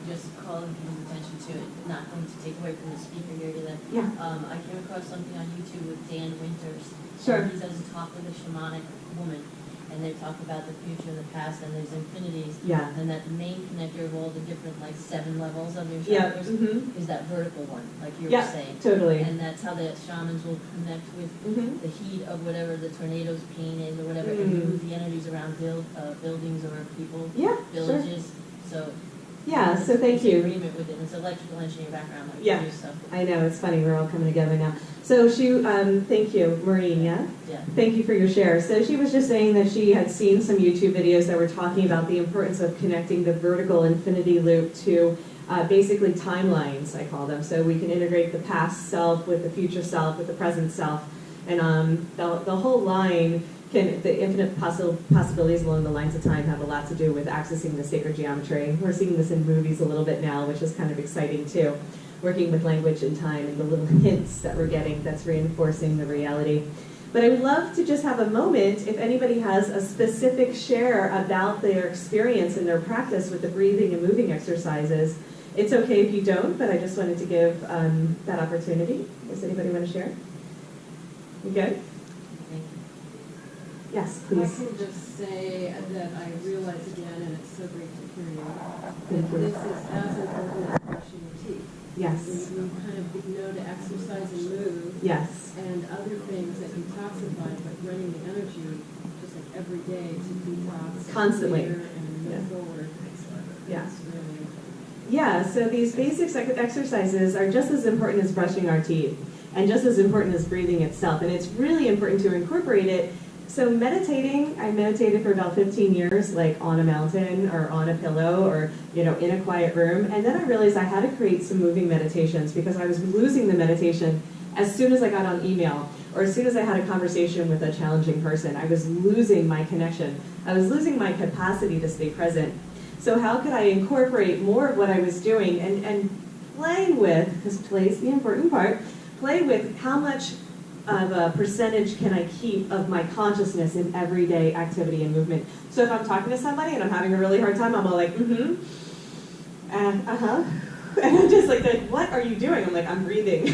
just calling people's attention to it, not going to take away from the speaker here to that. Yeah. I came across something on YouTube with Dan Winters. Sure. He does a talk with a shamanic woman, and they talk about the future and the past, and there's infinities. Yeah. And that main connector of all the different, like, 7 levels of your Yeah. chakras is that vertical one, like you were saying. Totally. And that's how the shamans will connect with the heat of whatever the tornado's pain is or whatever, and move the energies around buildings or people, villages. So so thank you. Agreement with it. It's electrical engineering background. Like Yeah. stuff. I know, it's funny, we're all coming together now. So thank you, Maureen, yeah? Yeah. Thank you for your share. So she was just saying that she had seen some YouTube videos that were talking about the importance of connecting the vertical infinity loop to basically timelines, I call them. So we can integrate the past self with the future self, with the present self. And the whole line, the infinite possibilities along the lines of time have a lot to do with accessing the sacred geometry. We're seeing this in movies a little bit now, which is kind of exciting too. Working with language and time and the little hints that we're getting that's reinforcing the reality. But I would love to just have a moment if anybody has a specific share about their experience and their practice with the breathing and moving exercises. It's okay if you don't, but I just wanted to give that opportunity. Does anybody want to share? You good? Yes, please. I can just say that I realize again, and it's so great to hear you, that Thank you. this is as important as brushing your teeth. Yes. You kind of know to exercise and move. Yes. And other things that detoxify, but running the energy just like every day to detox. Constantly. And move forward. Yeah. It's really important. Yeah, so these basic exercises are just as important as brushing our teeth and just as important as breathing itself. And it's really important to incorporate it. So meditating, I meditated for about 15 years, like on a mountain or on a pillow or, in a quiet room. And then I realized I had to create some moving meditations because I was losing the meditation as soon as I got on email, or as soon as I had a conversation with a challenging person, I was losing my connection. I was losing my capacity to stay present. So how could I incorporate more of what I was doing and playing with, because play is the important part, play with how much of a percentage can I keep of my consciousness in everyday activity and movement. So if I'm talking to somebody and I'm having a really hard time, I'm all like, and uh-huh. And I'm just like, what are you doing? I'm like, I'm breathing.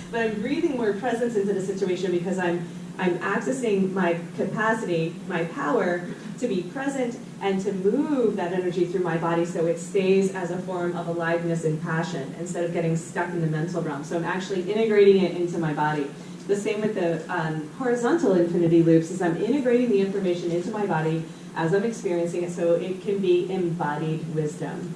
But I'm breathing more presence into the situation because I'm accessing my capacity, my power to be present and to move that energy through my body so it stays as a form of aliveness and passion instead of getting stuck in the mental realm. So I'm actually integrating it into my body. The same with the horizontal infinity loops is I'm integrating the information into my body as I'm experiencing it so it can be embodied wisdom.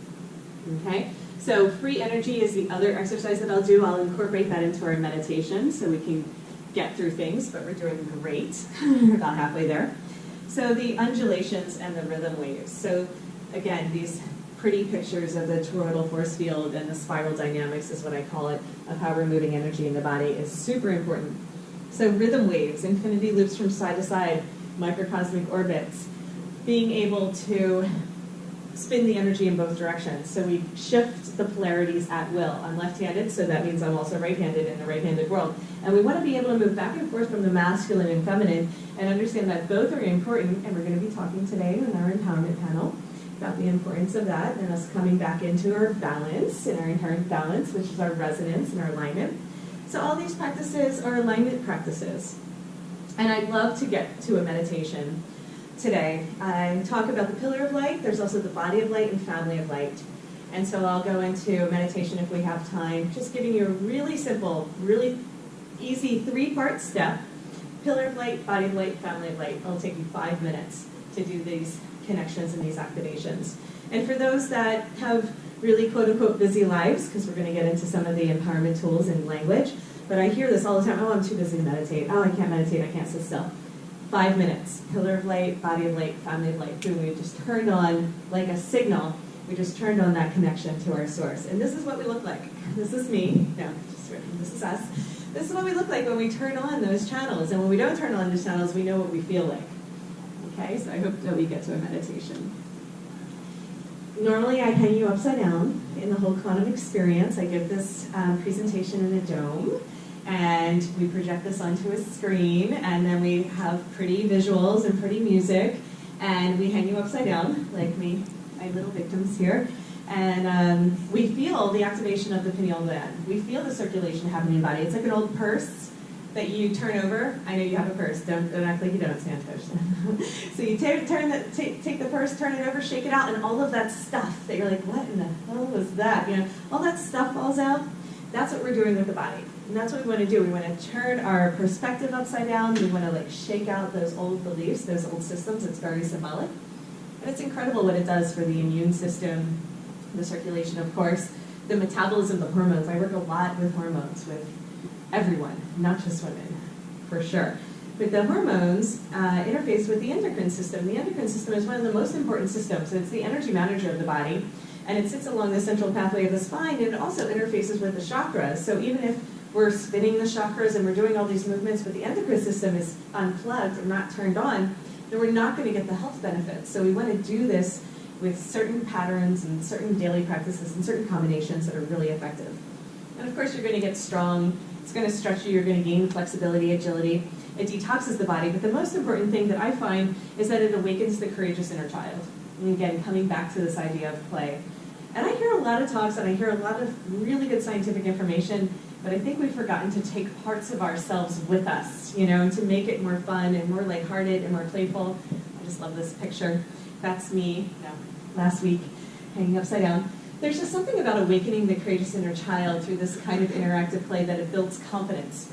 Okay? So free energy is the other exercise that I'll do. I'll incorporate that into our meditation so we can get through things, but we're doing great. About halfway there. So the undulations and the rhythm waves. So again, these pretty pictures of the toroidal force field and the spiral dynamics is what I call it, of how we're moving energy in the body is super important. So rhythm waves, infinity loops from side to side, microcosmic orbits, being able to spin the energy in both directions. So we shift the polarities at will. I'm left-handed, so that means I'm also right-handed in the right-handed world. And we want to be able to move back and forth from the masculine and feminine and understand that both are important, and we're going to be talking today in our empowerment panel about the importance of that and us coming back into our balance, in our inherent balance, which is our resonance and our alignment. So all these practices are alignment practices. And I'd love to get to a meditation today. I talk about the pillar of light. There's also the body of light and family of light. And so I'll go into meditation if we have time, just giving you a really simple, really easy 3-part step. Pillar of light, body of light, family of light. It'll take you 5 minutes to do these connections and these activations. And for those that have really quote-unquote busy lives, because we're going to get into some of the empowerment tools and language, but I hear this all the time, oh, I'm too busy to meditate. Oh, I can't meditate, I can't sit still. 5 minutes, pillar of light, body of light, family of light. Boom, we just turned on, like a signal, we just turned on that connection to our source. And this is what we look like. This is me. No, just kidding. This is us. This is what we look like when we turn on those channels. And when we don't turn on those channels, we know what we feel like. Okay, so I hope that we get to a meditation. Normally I hang you upside down in the whole quantum experience. I give this presentation in a dome. And we project this onto a screen, and then we have pretty visuals and pretty music, and we hang you upside down, like me, my little victims here, and we feel the activation of the pineal gland. We feel the circulation happening in the body. It's like an old purse that you turn over. I know you have a purse. Don't act like you don't, Santosh. So you take the purse, turn it over, shake it out, and all of that stuff that you're like, what in the hell was that? You know, all that stuff falls out. That's what we're doing with the body. And that's what we want to do. We want to turn our perspective upside down. We want to like shake out those old beliefs, those old systems. It's very symbolic. And it's incredible what it does for the immune system, the circulation, of course, the metabolism, the hormones. I work a lot with hormones, with everyone, not just women, for sure. But the hormones interface with the endocrine system. The endocrine system is one of the most important systems. It's the energy manager of the body. And it sits along the central pathway of the spine, and it also interfaces with the chakras. So even if we're spinning the chakras and we're doing all these movements, but the endocrine system is unplugged or not turned on, then we're not going to get the health benefits. So we want to do this with certain patterns and certain daily practices and certain combinations that are really effective. And of course, you're going to get strong. It's going to stretch you. You're going to gain flexibility, agility. It detoxes the body. But the most important thing that I find is that it awakens the courageous inner child. And again, coming back to this idea of play. And I hear a lot of talks and I hear a lot of really good scientific information, but I think we've forgotten to take parts of ourselves with us, you know, and to make it more fun and more lighthearted and more playful. I just love this picture. That's me, last week, hanging upside down. There's just something about awakening the courageous inner child through this kind of interactive play that it builds confidence.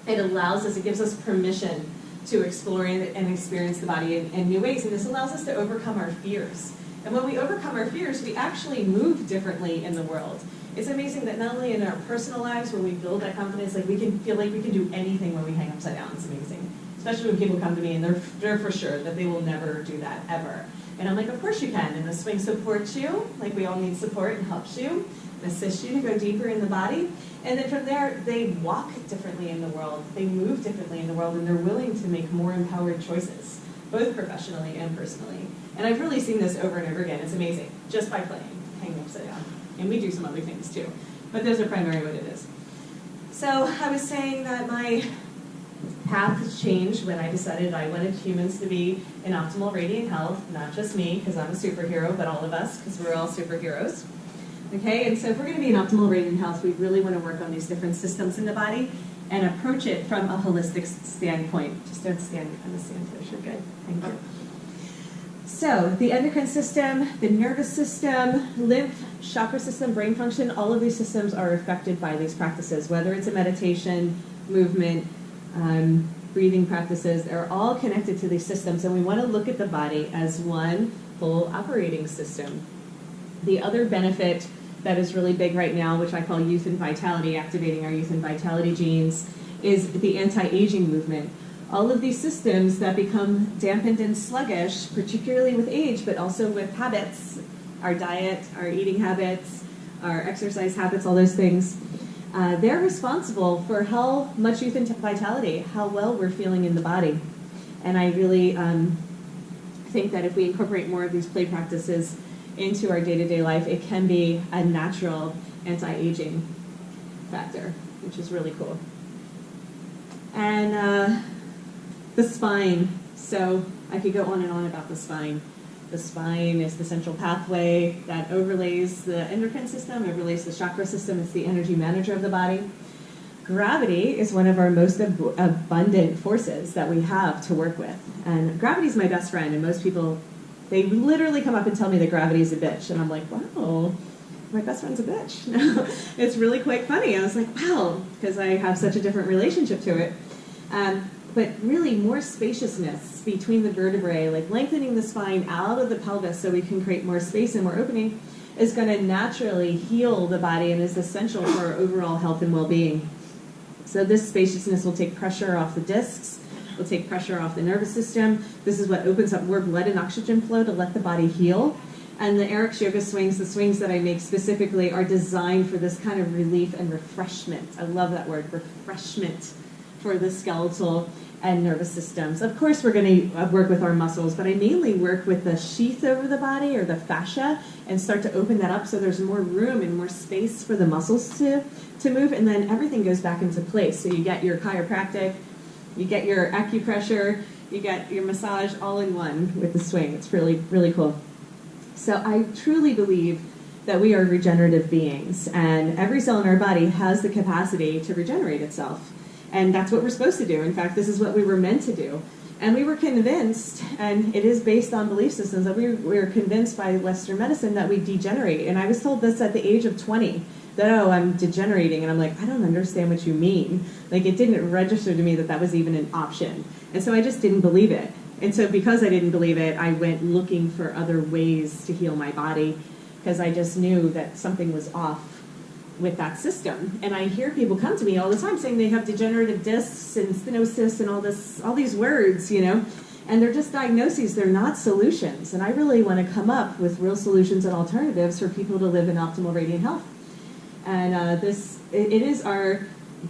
It allows us, it gives us permission to explore and experience the body in new ways, and this allows us to overcome our fears. And when we overcome our fears, we actually move differently in the world. It's amazing that not only in our personal lives, when we build that confidence, like we can feel like we can do anything when we hang upside down. It's amazing. especially when people come to me and they're for sure that they will never do that ever. And I'm like, of course you can. And the swing supports you, like we all need support, and helps you, and assists you to go deeper in the body. And then from there, they walk differently in the world, they move differently in the world, and they're willing to make more empowered choices, both professionally and personally. And I've really seen this over and over again. It's amazing, just by playing, hanging upside down. And we do some other things too. But those are primarily what it is. So I was saying that my path has changed when I decided I wanted humans to be in optimal radiant health, not just me, because I'm a superhero, but all of us, because we're all superheroes. Okay, and so if we're going to be in optimal radiant health, we really want to work on these different systems in the body and approach it from a holistic standpoint. Just don't stand on the sandfish, you're good. Thank you. So the endocrine system, the nervous system, lymph, chakra system, brain function, all of these systems are affected by these practices, whether it's a meditation, movement, breathing practices. They're all connected to these systems, and we want to look at the body as one full operating system. The other benefit that is really big right now, which I call youth and vitality, activating our youth and vitality genes, is the anti-aging movement. All of these systems that become dampened and sluggish, particularly with age, but also with habits, our diet, our eating habits, our exercise habits, all those things, they're responsible for how much youth and vitality, how well we're feeling in the body. And I really think that if we incorporate more of these play practices into our day-to-day life, it can be a natural anti-aging factor, which is really cool. And the spine. So I could go on and on about the spine. The spine is the central pathway that overlays the endocrine system, overlays the chakra system. It's the energy manager of the body. Gravity is one of our most abundant forces that we have to work with. And gravity is my best friend, and most people, they literally come up and tell me that gravity is a bitch. And I'm like, wow, my best friend's a bitch. It's really quite funny. I was like, wow, because I have such a different relationship to it. But really more spaciousness between the vertebrae, like lengthening the spine out of the pelvis so we can create more space and more opening, is going to naturally heal the body and is essential for our overall health and well-being. So this spaciousness will take pressure off the discs, will take pressure off the nervous system. This is what opens up more blood and oxygen flow to let the body heal. And the Eric's Yoga swings, the swings that I make specifically, are designed for this kind of relief and refreshment. I love that word, refreshment, for the skeletal and nervous systems. Of course, we're going to work with our muscles, but I mainly work with the sheath over the body, or the fascia, and start to open that up so there's more room and more space for the muscles to move, and then everything goes back into place. So you get your chiropractic, you get your acupressure, you get your massage all in one with the swing. It's really, really cool. So I truly believe that we are regenerative beings, and every cell in our body has the capacity to regenerate itself. And that's what we're supposed to do. In fact, this is what we were meant to do. And we were convinced, and it is based on belief systems, that we were convinced by Western medicine that we degenerate. And I was told this at the age of 20, that, oh, I'm degenerating. And I'm like, I don't understand what you mean. Like, it didn't register to me that that was even an option. And so I just didn't believe it. And so because I didn't believe it, I went looking for other ways to heal my body, because I just knew that something was off with that system. And I hear people come to me all the time saying they have degenerative discs and stenosis and all these words, you know, and they're just diagnoses. They're not solutions. And I really want to come up with real solutions and alternatives for people to live in optimal radiant health. And it is our